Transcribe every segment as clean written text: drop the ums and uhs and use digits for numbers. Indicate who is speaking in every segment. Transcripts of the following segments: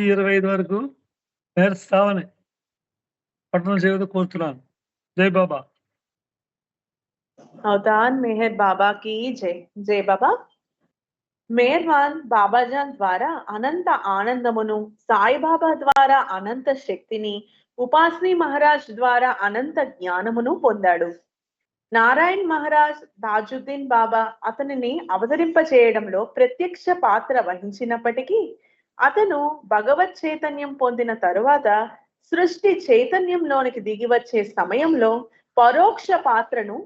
Speaker 1: 25 వరకు నేర్చుతామని పట్టణం చేయవద్దు కోరుతున్నాను. జై బాబా.
Speaker 2: అవతాన్ మెహర్ బాబా की जय. జై బాబా. మేర్వాన్ బాబాజాన్ ద్వారా అనంత ఆనందమును, సాయిబాబా ద్వారా అనంత శక్తిని, ఉపాస్ని మహారాజ్ ద్వారా అనంత జ్ఞానమును పొందాడు. నారాయణ్ మహారాజ్ తాజుద్దీన్ బాబా అతనిని అవతరింప చేయడంలో ప్రత్యక్ష పాత్ర వహించినప్పటికీ అతను భగవత్ చైతన్యం పొందిన తరువాత సృష్టి చైతన్యంలోనికి దిగి వచ్చే సమయంలో పరోక్ష పాత్రను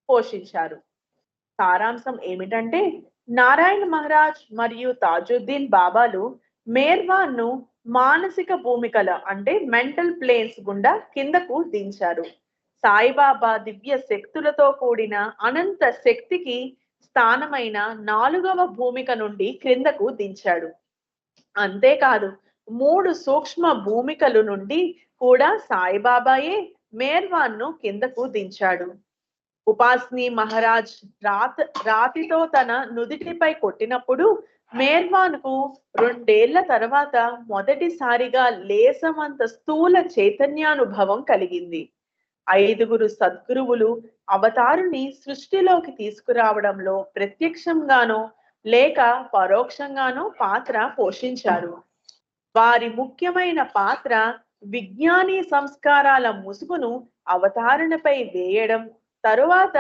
Speaker 2: పోషించారు. సారాంశం ఏమిటంటే నారాయణ మహారాజ్ మరియు తాజుద్దీన్ బాబాలు మేర్వాన్ ను మానసిక భూమికల అంటే మెంటల్ ప్లేన్స్ గుండా కిందకు దించారు. సాయిబాబా దివ్య శక్తులతో కూడిన అనంత శక్తికి స్థానమైన 4వ భూమిక నుండి క్రిందకు దించాడు. అంతేకాదు 3 సూక్ష్మ భూమికలు నుండి కూడా సాయిబాబాయే మేర్వాన్ ను కిందకు దించాడు. ఉపాస్ని మహారాజ్ రాతితో తన నుదిటిపై కొట్టినప్పుడు మేర్వాన్ కు 2 ఏళ్ల తర్వాత మొదటిసారిగా లేసమంత స్థూల చైతన్యానుభవం కలిగింది. 5గురు సద్గురువులు అవతారుని సృష్టిలోకి తీసుకురావడంలో ప్రత్యక్షంగానో లేక పరోక్షంగానో పాత్ర పోషించారు. వారి ముఖ్యమైన పాత్ర విజ్ఞాని సంస్కారాల ముసుగును అవతారణపై వేయడం, తరువాత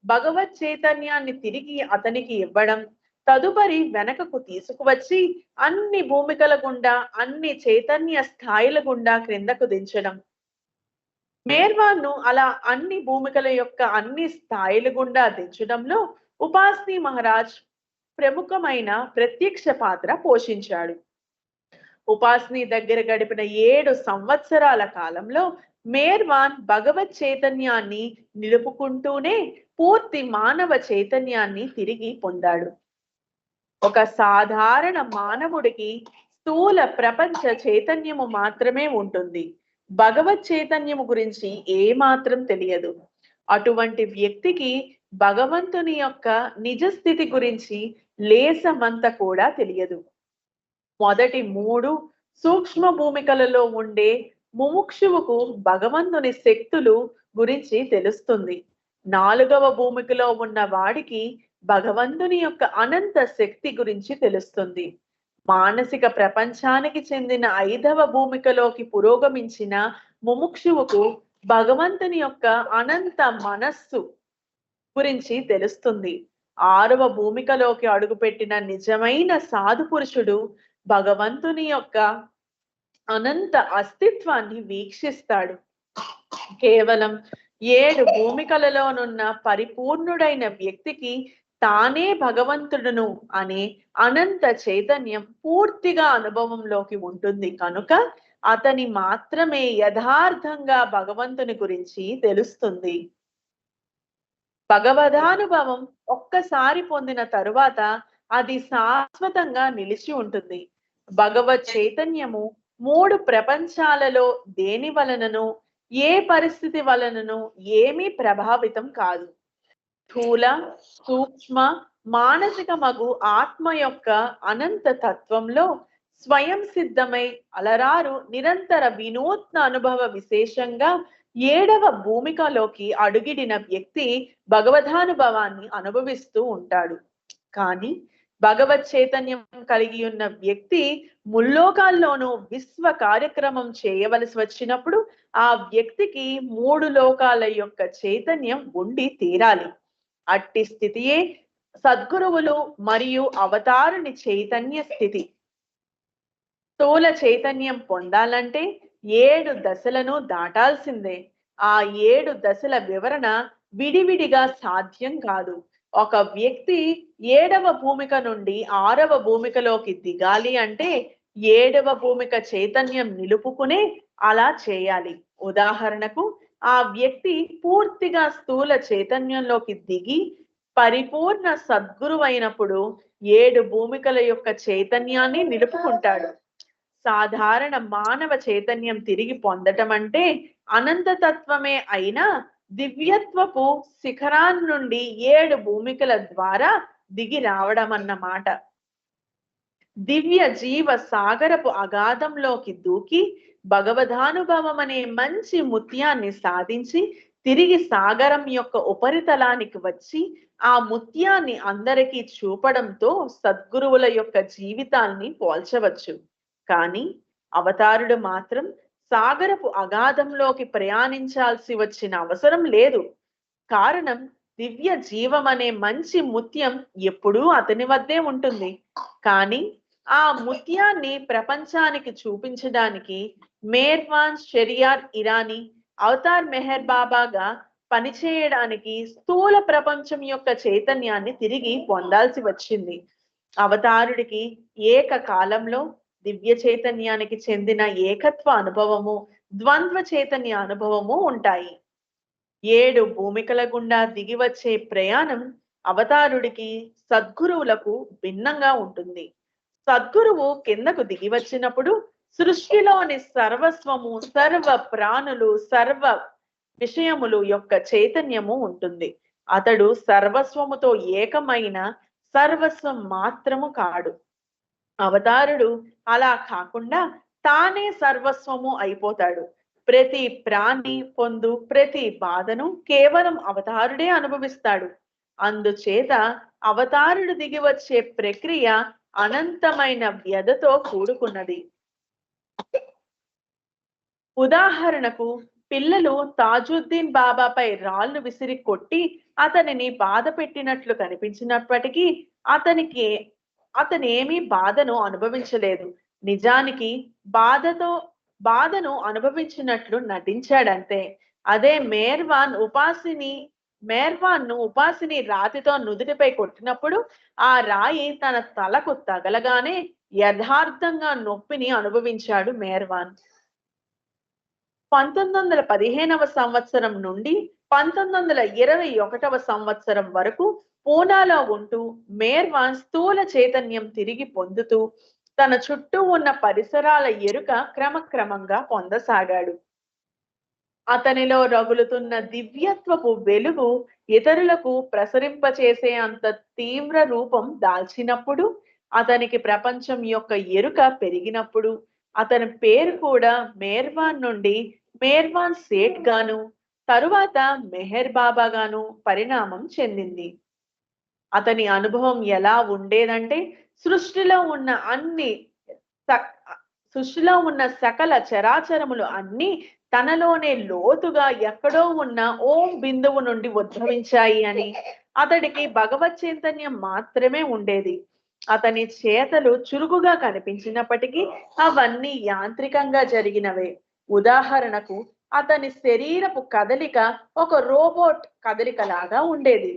Speaker 2: భగవత్ చైతన్యాన్ని తిరిగి అతనికి ఇవ్వడం, తదుపరి వెనకకు తీసుకువచ్చి అన్ని భూమికల గుండా అన్ని చైతన్య స్థాయిల గుండా క్రిందకు దించడం. మేర్వాన్ ను అలా అన్ని భూమికల యొక్క అన్ని స్థాయిల గుండా దించడంలో ఉపాస్ని మహారాజ్ ప్రముఖమైన ప్రత్యక్ష పాత్ర పోషించాడు. ఉపాస్ని దగ్గర గడిపిన 7 సంవత్సరాల కాలంలో మేర్వాన్ భగవత్ చైతన్యాన్ని నిలుపుకుంటూనే పూర్తి మానవ చైతన్యాన్ని తిరిగి పొందాడు. ఒక సాధారణ మానవుడికి స్థూల ప్రపంచ చైతన్యము మాత్రమే ఉంటుంది. భగవత్ చైతన్యము గురించి ఏమాత్రం తెలియదు. అటువంటి వ్యక్తికి భగవంతుని యొక్క నిజ స్థితి గురించి లేసమంత కూడా తెలియదు. మొదటి 3 సూక్ష్మ భూమికలలో ఉండే ముముక్షువుకు భగవంతుని శక్తులు గురించి తెలుస్తుంది. 4వ భూమికలో ఉన్న వాడికి భగవంతుని యొక్క అనంత శక్తి గురించి తెలుస్తుంది. మానసిక ప్రపంచానికి చెందిన 5వ భూమికలోకి పురోగమించిన ముముక్షువుకు భగవంతుని యొక్క అనంత మనస్సు గురించి తెలుస్తుంది. 6వ భూమికలోకి అడుగుపెట్టిన నిజమైన సాధు పురుషుడు భగవంతుని యొక్క అనంత అస్తిత్వాన్ని వీక్షిస్తాడు. కేవలం 7 భూమికలలోనున్న పరిపూర్ణుడైన వ్యక్తికి తానే భగవంతుడును అనే అనంత చైతన్యం పూర్తిగా అనుభవంలోకి ఉంటుంది కనుక అతని మాత్రమే యథార్థంగా భగవంతుని గురించి తెలుస్తుంది. భగవదానుభవం ఒక్కసారి పొందిన తరువాత అది శాశ్వతంగా నిలిచి ఉంటుంది. భగవత్ చైతన్యము 3 ప్రపంచాలలో దేని వలనను ఏ పరిస్థితి వలనను ఏమీ ప్రభావితం కాదు. స్థూల, సూక్ష్మ, మానసిక మగు ఆత్మ యొక్క అనంత తత్వంలో స్వయం సిద్ధమై అలరారు నిరంతర వినూత్న అనుభవ విశేషంగా 7వ భూమికలోకి అడుగిడిన వ్యక్తి భగవదానుభవాన్ని అనుభవిస్తూ ఉంటాడు. కానీ భగవత్ చైతన్యం కలిగి ఉన్న వ్యక్తి ముల్లోకాల్లోనూ విశ్వ కార్యక్రమం చేయవలసి వచ్చినప్పుడు ఆ వ్యక్తికి 3 లోకాల యొక్క చైతన్యం ఉండి తీరాలి. అట్టి స్థితియే సద్గురువులు మరియు అవతారుని చైతన్య స్థితి. స్థూల చైతన్యం పొందాలంటే 7 దశలను దాటాల్సిందే. ఆ 7 దశల వివరణ విడివిడిగా సాధ్యం కాదు. ఒక వ్యక్తి 7వ భూమిక నుండి 6వ భూమికలోకి దిగాలి అంటే 7వ భూమిక చైతన్యం నిలుపుకునే అలా చేయాలి. ఉదాహరణకు ఆ వ్యక్తి పూర్తిగా స్థూల చైతన్యంలోకి దిగి పరిపూర్ణ సద్గురువైనప్పుడు 7 భూమికల యొక్క చైతన్యాన్ని నిలుపుకుంటాడు. సాధారణ మానవ చైతన్యం తిరిగి పొందటం అంటే అనంతతత్వమే అయినా దివ్యత్వపు శిఖరాన్ని నుండి 7 భూమికల ద్వారా దిగి రావడం అన్నమాట. దివ్య జీవ సాగరపు అగాధంలోకి దూకి భగవదానుభవం అనే మంచి ముత్యాన్ని సాధించి తిరిగి సాగరం యొక్క ఉపరితలానికి వచ్చి ఆ ముత్యాన్ని అందరికీ చూపడంతో సద్గురువుల యొక్క జీవితాల్ని పోల్చవచ్చు. కానీ అవతారుడు మాత్రం సాగరపు అగాధంలోకి ప్రయాణించాల్సి వచ్చిన అవసరం లేదు. కారణం దివ్య జీవం అనే మంచి ముత్యం ఎప్పుడూ అతని వద్దే ఉంటుంది. కానీ ఆ ముత్యాన్ని ప్రపంచానికి చూపించడానికి మేర్వాన్ షెరియార్ ఇరానీ అవతార్ మెహర్ బాబాగా పనిచేయడానికి స్థూల ప్రపంచం యొక్క చైతన్యాన్ని తిరిగి పొందాల్సి వచ్చింది. అవతారుడికి ఏకకాలంలో దివ్య చైతన్యానికి చెందిన ఏకత్వ అనుభవము, ద్వంద్వ చైతన్య అనుభవము ఉంటాయి. 7 భూమికల గుండా దిగి వచ్చే ప్రయాణం అవతారుడికి సద్గురువులకు భిన్నంగా ఉంటుంది. సద్గురువు కిందకు దిగి వచ్చినప్పుడు సృష్టిలోని సర్వస్వము, సర్వ ప్రాణులు, సర్వ విషయములు యొక్క చైతన్యము ఉంటుంది. అతడు సర్వస్వముతో ఏకమైన సర్వస్వం మాత్రము కాడు. అవతారుడు అలా కాకుండా తానే సర్వస్వము అయిపోతాడు. ప్రతి ప్రాణి పొందు ప్రతి బాధను కేవలం అవతారుడే అనుభవిస్తాడు. అందుచేత అవతారుడు దిగి వచ్చే ప్రక్రియ అనంతమైన వ్యధతో కూడుకున్నది. ఉదాహరణకు పిల్లలు తాజుద్దీన్ బాబాపై రాళ్లు విసిరి కొట్టి అతనిని బాధ పెట్టినట్లు కనిపించినప్పటికీ అతనేమీ బాధను అనుభవించలేదు. నిజానికి బాధను అనుభవించినట్లు నటించాడంతే. అదే మేర్వాన్ను ఉపాసిని రాతితో నుదుటిపై కొట్టినప్పుడు ఆ రాయి తన తలకు తగలగానే యథార్థంగా నొప్పిని అనుభవించాడు మేర్వాన్. 1915వ సంవత్సరం నుండి 1921వ సంవత్సరం వరకు పూనాలో ఉంటూ మేర్వాన్ స్థూల చైతన్యం తిరిగి పొందుతూ తన చుట్టూ ఉన్న పరిసరాల ఎరుక క్రమక్రమంగా పొందసాగాడు. అతనిలో రగులుతున్న దివ్యత్వపు వెలుగు ఇతరులకు ప్రసరింపచేసే అంత తీవ్ర రూపం దాల్చినప్పుడు, అతనికి ప్రపంచం యొక్క ఎరుక పెరిగినప్పుడు అతని పేరు కూడా మేర్వాన్ నుండి మేర్వాన్ సేట్ గాను తరువాత మెహర్ బాబా గాను పరిణామం చెందింది. అతని అనుభవం ఎలా ఉండేదంటే సృష్టిలో ఉన్న సకల చరాచరములు అన్ని తనలోనే లోతుగా ఎక్కడో ఉన్న ఓం బిందువు నుండి ఉద్భవించాయి అని, అతడికి భగవత్ చైతన్యం మాత్రమే ఉండేది. అతని చేతలు చురుకుగా కనిపించినప్పటికీ అవన్నీ యాంత్రికంగా జరిగినవే. ఉదాహరణకు అతని శరీరపు కదలిక ఒక రోబోట్ కదలికలాగా ఉండేది.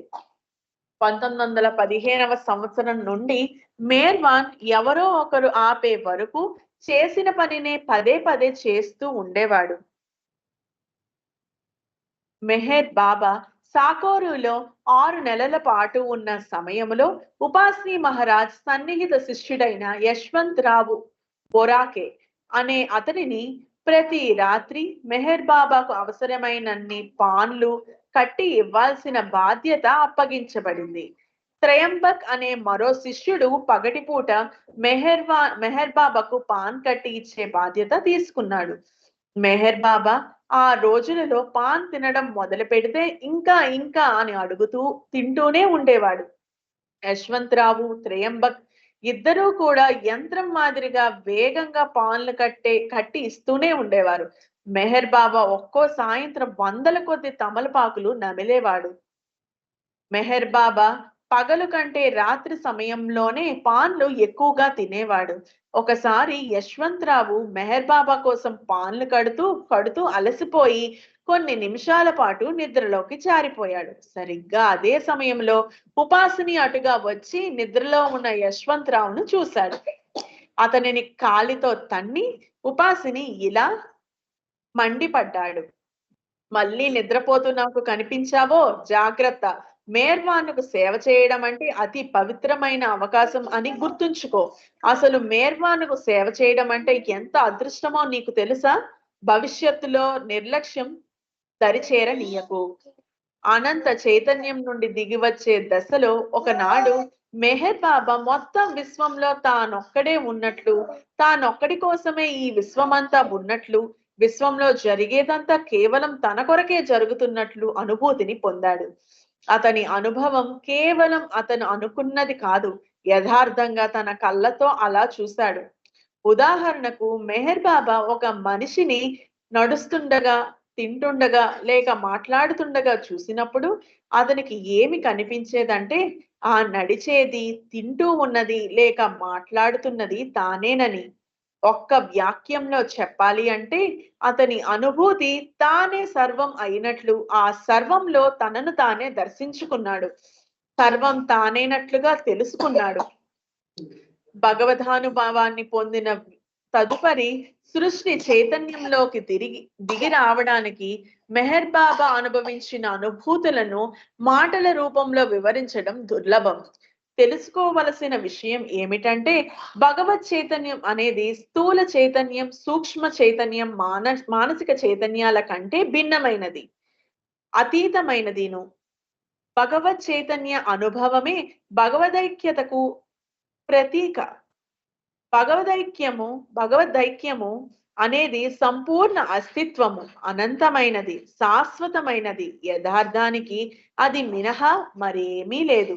Speaker 2: 1915వ సంవత్సరం నుండి మేర్వాన్ ఎవరో ఒకరు ఆపే వరకు చేసిన పనినే పదే పదే చేస్తూ ఉండేవాడు. మెహర్ బాబా సాకోరులో 6 నెలల పాటు ఉన్న సమయంలో ఉపాస్ని మహారాజ్ సన్నిహిత శిష్యుడైన యశ్వంత్ రావు బొరాకే అనే అతనిని ప్రతి రాత్రి మెహర్ బాబాకు అవసరమైనన్ని పాన్లు కట్టి ఇవ్వాల్సిన బాధ్యత అప్పగించబడింది. త్రయంబక్ అనే మరో శిష్యుడు పగటిపూట మెహర్ బాబాకు పాన్ కట్టి ఇచ్చే బాధ్యత తీసుకున్నాడు. మెహర్ బాబా ఆ రోజులలో పాన్ తినడం మొదలు పెడితే ఇంకా ఇంకా అని అడుగుతూ తింటూనే ఉండేవాడు. యశ్వంతరావు, త్రయంబక్ ఇద్దరూ కూడా యంత్రం మాదిరిగా వేగంగా పాన్లు కట్టి ఇస్తూనే ఉండేవారు. మెహర్ బాబా ఒక్కో సాయంత్రం 100ల కొద్ది తమలపాకులు నమిలేవాడు. మెహర్ బాబా పగలు కంటే రాత్రి సమయంలోనే పాన్లు ఎక్కువగా తినేవాడు. ఒకసారి యశ్వంతరావు మెహర్ బాబా కోసం పాన్లు కడుతూ అలసిపోయి కొన్ని నిమిషాల పాటు నిద్రలోకి జారిపోయాడు. సరిగ్గా అదే సమయంలో ఉపాసిని అటుగా వచ్చి నిద్రలో ఉన్న యశ్వంతరావును చూశాడు. అతనిని కాలితో తన్ని ఉపాసిని ఇలా మండిపడ్డాడు. మళ్ళీ నిద్రపోతూ నాకు కనిపించావో జాగ్రత్త. మేర్వాన్కు సేవ చేయడం అంటే అతి పవిత్రమైన అవకాశం అని గుర్తుంచుకో. అసలు మేర్వాన్కు సేవ చేయడం అంటే ఎంత అదృష్టమో నీకు తెలుసా? భవిష్యత్తులో నిర్లక్ష్యం దరిచేరనీయకు. అనంత చైతన్యం నుండి దిగి వచ్చే దశలో ఒకనాడు మెహర్ బాబా మొత్తం విశ్వంలో తానొక్కడే ఉన్నట్లు, తానొక్కడి కోసమే ఈ విశ్వమంతా ఉన్నట్లు, విశ్వంలో జరిగేదంతా కేవలం తన కొరకే జరుగుతున్నట్లు అనుభూతిని పొందాడు. అతని అనుభవం కేవలం అతను అనుకున్నది కాదు, యథార్థంగా తన కళ్ళతో అలా చూశాడు. ఉదాహరణకు మెహర్ బాబా ఒక మనిషిని నడుస్తుండగా, తింటుండగా లేక మాట్లాడుతుండగా చూసినప్పుడు అతనికి ఏమి కనిపించేదంటే ఆ నడిచేది, తింటూ ఉన్నది లేక మాట్లాడుతున్నది తానేనని. ఒక్క వాక్యంలో చెప్పాలి అంటే అతని అనుభూతి తానే సర్వం అయినట్లు, ఆ సర్వంలో తనను తానే దర్శించుకున్నాడు. సర్వం తానేనట్లుగా తెలుసుకున్నాడు. భగవదానుభవాన్ని పొందిన తదుపరి సృష్టి చైతన్యంలోకి దిగి రావడానికి మెహర్ బాబా అనుభవించిన అనుభూతులను మాటల రూపంలో వివరించడం దుర్లభం. తెలుసుకోవలసిన విషయం ఏమిటంటే భగవత్ చైతన్యం అనేది స్థూల చైతన్యం, సూక్ష్మ చైతన్యం, మానసిక చైతన్యాల కంటే భిన్నమైనది, అతీతమైనదిను. భగవత్ చైతన్య అనుభవమే భగవదైక్యతకు ప్రతీక. భగవదైక్యము అనేది సంపూర్ణ అస్తిత్వము, అనంతమైనది, శాశ్వతమైనది. యథార్థానికి అది మినహా మరేమీ లేదు.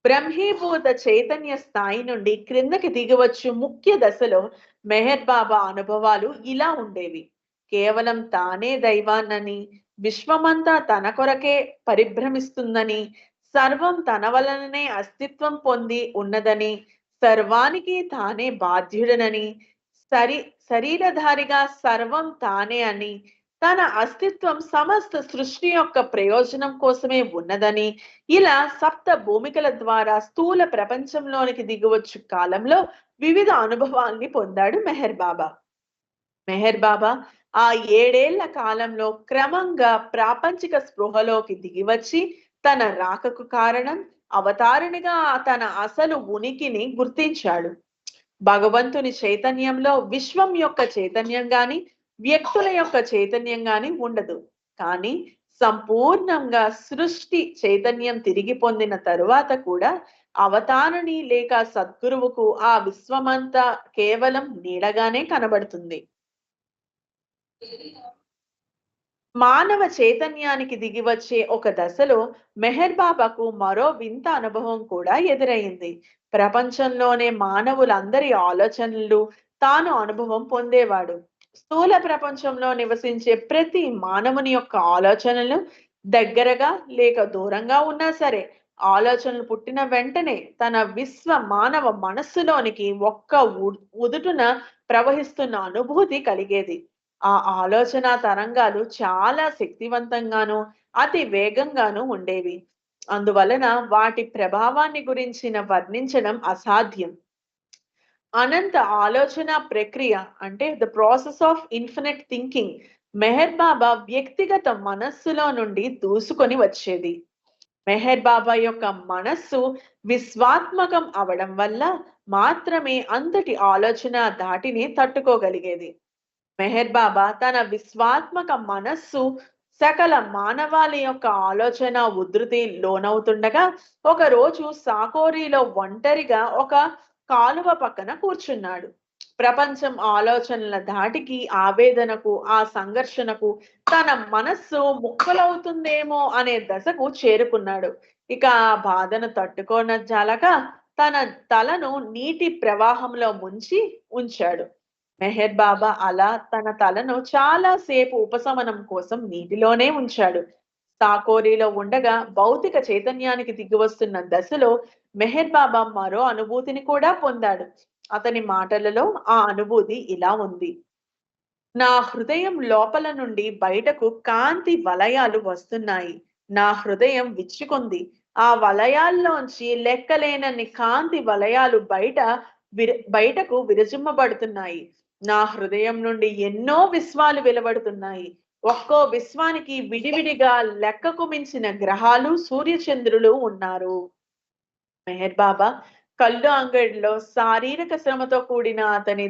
Speaker 2: బ్రహ్మీభూత చైతన్య స్థాయి నుండి క్రిందకి దిగవచ్చు ముఖ్య దశలో మెహర్ బాబా అనుభవాలు ఇలా ఉండేవి. కేవలం తానే దైవాన్నని, విశ్వమంతా తన కొరకే పరిభ్రమిస్తుందని, సర్వం తన వలననే అస్తిత్వం పొంది ఉన్నదని, సర్వానికి తానే బాధ్యుడనని, శరీరధారిగా సర్వం తానే అని, తన అస్తిత్వం సమస్త సృష్టి యొక్క ప్రయోజనం కోసమే ఉన్నదని, ఇలా సప్త భూమికల ద్వారా స్థూల ప్రపంచంలోనికి దిగువచ్చు కాలంలో వివిధ అనుభవాల్ని పొందాడు మెహర్ బాబా. మెహర్ బాబా ఆ 7 ఏళ్ల కాలంలో క్రమంగా ప్రాపంచిక స్పృహలోకి దిగివచ్చి తన రాకకు కారణం, అవతారణిగా తన అసలు ఉనికిని గుర్తించాడు. భగవంతుని చైతన్యంలో విశ్వం యొక్క చైతన్యం గాని, వ్యక్తుల యొక్క చైతన్యం గాని ఉండదు. కానీ సంపూర్ణంగా సృష్టి చైతన్యం తిరిగి పొందిన తరువాత కూడా అవతారణి లేక సద్గురువుకు ఆ విశ్వమంతా కేవలం నీడగానే కనబడుతుంది. మానవ చైతన్యానికి దిగి వచ్చే ఒక దశలో మెహర్ బాబాకు మరో వింత అనుభవం కూడా ఎదురైంది. ప్రపంచంలోనే మానవులందరి ఆలోచనలు తాను అనుభవం పొందేవాడు. స్థూల ప్రపంచంలో నివసించే ప్రతి మానవుని యొక్క ఆలోచనలు దగ్గరగా లేక దూరంగా ఉన్నా సరే, ఆలోచనలు పుట్టిన వెంటనే తన విశ్వ మానవ మనస్సులోనికి ఒక్క ఉదుటున ప్రవహిస్తున్న అనుభూతి కలిగేది. ఆ ఆలోచన తరంగాలు చాలా శక్తివంతంగాను, అతి వేగంగాను ఉండేవి. అందువలన వాటి ప్రభావాన్ని గురించిన వర్ణించడం అసాధ్యం. అనంత ఆలోచన ప్రక్రియ అంటే the process of infinite thinking Meher Baba వ్యక్తిగత మనస్సులో నుండి దూసుకొని వచ్చేది. మెహర్ బాబా యొక్క మనస్సు విశ్వాత్మకం అవడం వల్ల మాత్రమే అంతటి ఆలోచన దాటిని తట్టుకోగలిగేది. మెహర్ బాబా తన విశ్వాత్మక మనస్సు సకల మానవాళి యొక్క ఆలోచన ఉధృతి లోనవుతుండగా ఒకరోజు సాకోరీలో ఒంటరిగా ఒక కాలువ పక్కన కూర్చున్నాడు. ప్రపంచం ఆలోచనల ధాటికి, ఆవేదనకు, ఆ సంఘర్షణకు తన మనస్సు ముక్కలవుతుందేమో అనే దశకు చేరుకున్నాడు. ఇక ఆ బాధను తట్టుకోనజాలక తన తలను నీటి ప్రవాహంలో ముంచి ఉంచాడు. మెహర్ బాబా అలా తన తలను చాలా సేపు ఉపశమనం కోసం నీటిలోనే ఉంచాడు. సాకోరీలో ఉండగా భౌతిక చైతన్యానికి దిగివస్తున్న దశలో మెహర్ బాబా మరో అనుభూతిని కూడా పొందాడు. అతని మాటలలో ఆ అనుభూతి ఇలా ఉంది: నా హృదయం లోపల నుండి బయటకు కాంతి వలయాలు వస్తున్నాయి. నా హృదయం విచ్చుకుంది. ఆ వలయాల్లోంచి లెక్కలేనన్ని కాంతి వలయాలు బయటకు విరజిమ్మబడుతున్నాయి. నా హృదయం నుండి ఎన్నో విశ్వాలు వెలువడుతున్నాయి. ఒక్కో విశ్వానికి విడివిడిగా లెక్కకు మించిన గ్రహాలు, సూర్యచంద్రులు ఉన్నారు. మెహర్ బాబా కళ్ళు అంగడిలో శారీరక శ్రమతో కూడిన అతని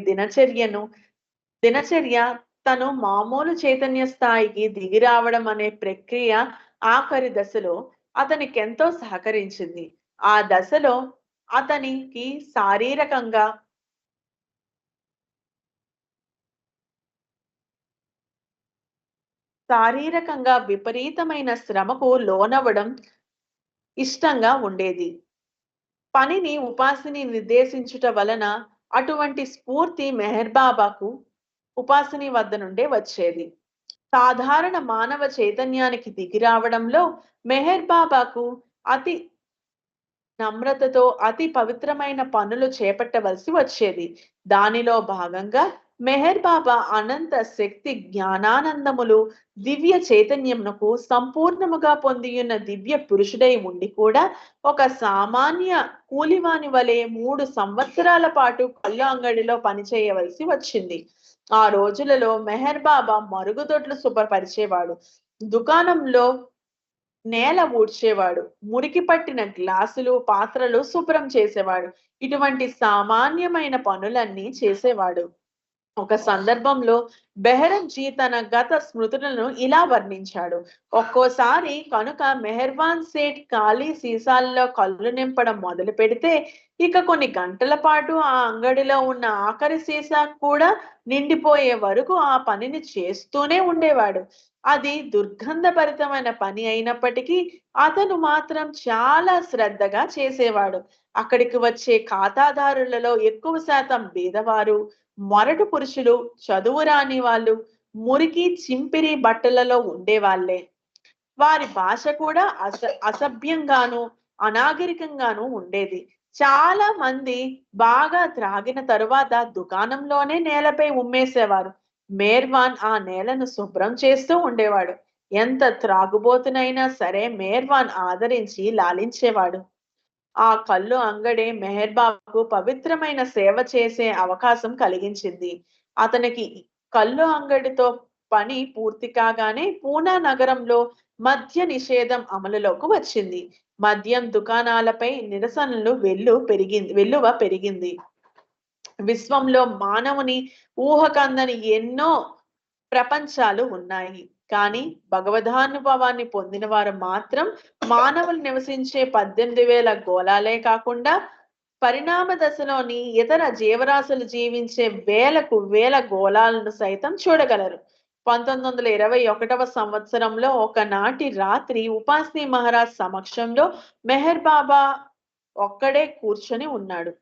Speaker 2: దినచర్య తను మామూలు చైతన్య స్థాయికి దిగి రావడం అనే ప్రక్రియ ఆఖరి దశలో అతనికెంతో సహకరించింది. ఆ దశలో అతనికి శారీరకంగా విపరీతమైన శ్రమకు లోనవ్వడం ఇష్టంగా ఉండేది. పనిని ఉపాసిని నిర్దేశించుట వలన అటువంటి స్ఫూర్తి మెహర్ బాబాకు ఉపాసిని వద్ద నుండే వచ్చేది. సాధారణ మానవ చైతన్యానికి దిగి రావడంలో మెహర్ బాబాకు అతి నమ్రతతో అతి పవిత్రమైన పనులు చేపట్టవలసి వచ్చేది. దానిలో భాగంగా మెహర్ బాబా అనంత శక్తి జ్ఞానానందములు దివ్య చైతన్యమునకు సంపూర్ణముగా పొందియున్న దివ్య పురుషుడై ఉండి కూడా ఒక సామాన్య కూలివాని వలె 3 సంవత్సరాల పాటు కళ్ళు అంగడిలో పనిచేయవలసి వచ్చింది. ఆ రోజులలో మెహర్ బాబా మరుగుదొడ్లు శుభ్రపరిచేవాడు, దుకాణంలో నేల ఊడ్చేవాడు, మురికి పట్టిన గ్లాసులు పాత్రలు శుభ్రం చేసేవాడు. ఇటువంటి సామాన్యమైన పనులన్నీ చేసేవాడు. ఒక సందర్భంలో బెహరంజీ తన గత స్మృతులను ఇలా వర్ణించాడు. ఒక్కోసారి కనుక మెహర్వాన్ సేట్ ఖాళీ సీసాల్లో కళ్ళు నింపడం మొదలు పెడితే ఇక కొన్ని గంటల పాటు ఆ అంగడిలో ఉన్న ఆఖరి సీసా కూడా నిండిపోయే వరకు ఆ పనిని చేస్తూనే ఉండేవాడు. అది దుర్గంధభరితమైన పని అయినప్పటికీ అతను మాత్రం చాలా శ్రద్ధగా చేసేవాడు. అక్కడికి వచ్చే ఖాతాదారులలో ఎక్కువ శాతం బీదవారు, మొరటు పురుషులు, చదువు రాని వాళ్ళు, మురికి చింపిరి బట్టలలో ఉండేవాళ్లే. వారి భాష కూడా అసభ్యంగాను అనాగరికంగాను ఉండేది. చాలా మంది బాగా త్రాగిన తరువాత దుకాణంలోనే నేలపై ఉమ్మేసేవారు. మేర్వాన్ ఆ నేలను శుభ్రం చేస్తూ ఉండేవాడు. ఎంత త్రాగుబోతునైనా సరే మేర్వాన్ ఆదరించి లాలించేవాడు. ఆ కళ్ళు అంగడే మెహర్ బాబుకు పవిత్రమైన సేవ చేసే అవకాశం కలిగించింది. అతనికి కళ్ళు అంగడితో పని పూర్తి కాగానే పూనా నగరంలో మద్య నిషేధం అమలులోకి వచ్చింది. మద్యం దుకాణాలపై నిరసనలు వెల్లువ పెరిగింది. విశ్వంలో మానవుని ఊహకందని ఎన్నో ప్రపంచాలు ఉన్నాయి. కానీ భగవదానుభవాన్ని పొందిన వారు మాత్రం మానవులు నివసించే 18,000 గోళాలే కాకుండా పరిణామ దశలోని ఇతర జీవరాశులు జీవించే వేల గోళాలను సైతం చూడగలరు. 1921వ సంవత్సరంలో ఒకనాటి రాత్రి ఉపాస్ని మహారాజ్ సమక్షంలో మెహర్ బాబా ఒక్కడే కూర్చొని ఉన్నాడు.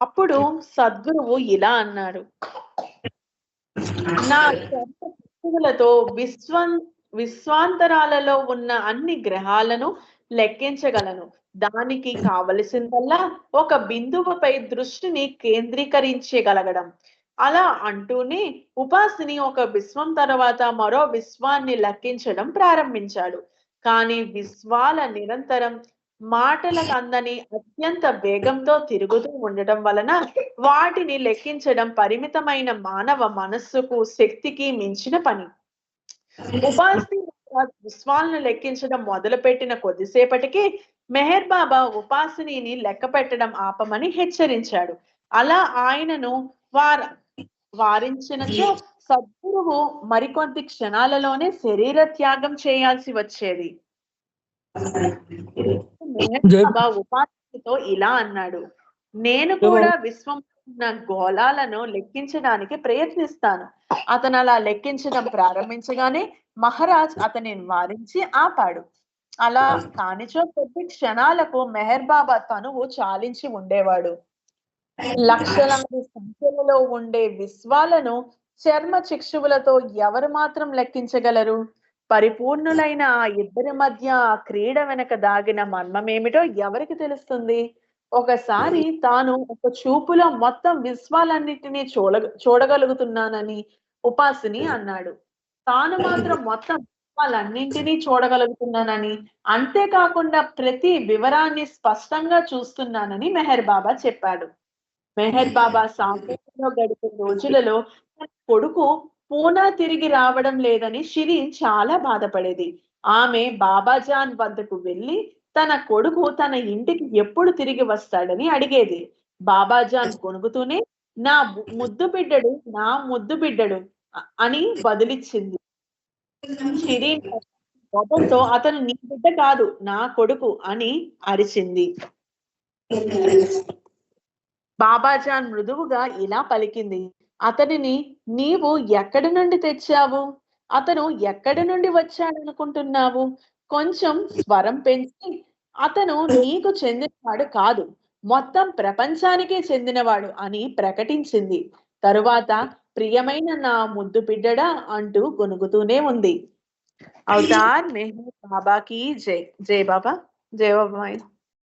Speaker 2: అప్పుడు సద్గురువు ఇలా అన్నారు. నా శక్తులతో విశ్వాంతరాలలో ఉన్న అన్ని గ్రహాలను లెక్కించగలను. దానికి కావలసిందల్లా ఒక బిందువుపై దృష్టిని కేంద్రీకరించగలగడం. అలా అంటూనే ఉపాసిని ఒక విశ్వం తర్వాత మరో విశ్వాన్ని లెక్కించడం ప్రారంభించాడు. కానీ విశ్వాల నిరంతరం మాటలకు అందని అత్యంత వేగంతో తిరుగుతూ ఉండటం వలన వాటిని లెక్కించడం పరిమితమైన మానవ మనస్సుకు శక్తికి మించిన పని. ఉపాసి విశ్వాలను లెక్కించడం మొదలుపెట్టిన కొద్దిసేపటికి మెహర్ బాబా ఉపాసిని లెక్క పెట్టడం ఆపమని హెచ్చరించాడు. అలా ఆయనను వారించినచో సద్గురువు మరికొద్ది క్షణాలలోనే శరీర త్యాగం చేయాల్సి వచ్చేది. బాబా ఉపాసితో ఇలా అన్నాడు. నేను కూడా విశ్వం ఉన్న గోళాలను లెక్కించడానికి ప్రయత్నిస్తాను. అతను అలా లెక్కించడం ప్రారంభించగానే మహారాజ్ అతనిని వారించి ఆపాడు. అలా కానిచో కొద్ది క్షణాలకు మెహర్ బాబా తనువు చాలించి ఉండేవాడు. లక్షలాది సంఖ్యలలో ఉండే విశ్వాలను చర్మ చిక్షువులతో ఎవరు మాత్రం లెక్కించగలరు? పరిపూర్ణులైన ఆ ఇద్దరి మధ్య ఆ క్రీడ వెనక దాగిన మర్మమేమిటో ఎవరికి తెలుస్తుంది? ఒకసారి తాను ఒక చూపులో మొత్తం విశ్వాలన్నిటినీ చూడగలుగుతున్నానని ఉపాసిని అన్నాడు. తాను మాత్రం మొత్తం విశ్వాలన్నింటినీ చూడగలుగుతున్నానని, అంతేకాకుండా ప్రతి వివరాన్ని స్పష్టంగా చూస్తున్నానని మెహర్ బాబా చెప్పాడు. మెహర్ బాబా సాంకేతికలో గడిపే రోజులలో తన కొడుకు పూనా తిరిగి రావడం లేదని షిరీన్ చాలా బాధపడేది. ఆమె బాబాజాన్ వద్దకు వెళ్లి తన కొడుకు తన ఇంటికి ఎప్పుడు తిరిగి వస్తాడని అడిగేది. బాబాజాన్ కొనుగుతూనే నా ముద్దు బిడ్డడు అని బదులిచ్చింది. షిరీన్ కోపంతో అతను నీ బిడ్డ కాదు నా కొడుకు అని అరిచింది. బాబాజాన్ మృదువుగా ఇలా పలికింది, అతనిని నీవు ఎక్కడి నుండి తెచ్చావు? అతను ఎక్కడి నుండి వచ్చాడనుకుంటున్నావు? కొంచెం స్వరం పెంచి, అతను నీకు చెందినవాడు కాదు, మొత్తం ప్రపంచానికే చెందినవాడు అని ప్రకటించింది. తరువాత ప్రియమైన నా ముద్దు బిడ్డడా అంటూ గొనుగుతూనే ఉంది. అవతార్ మెహర్ బాబాకి జై. జై బాబా. జై బాబా.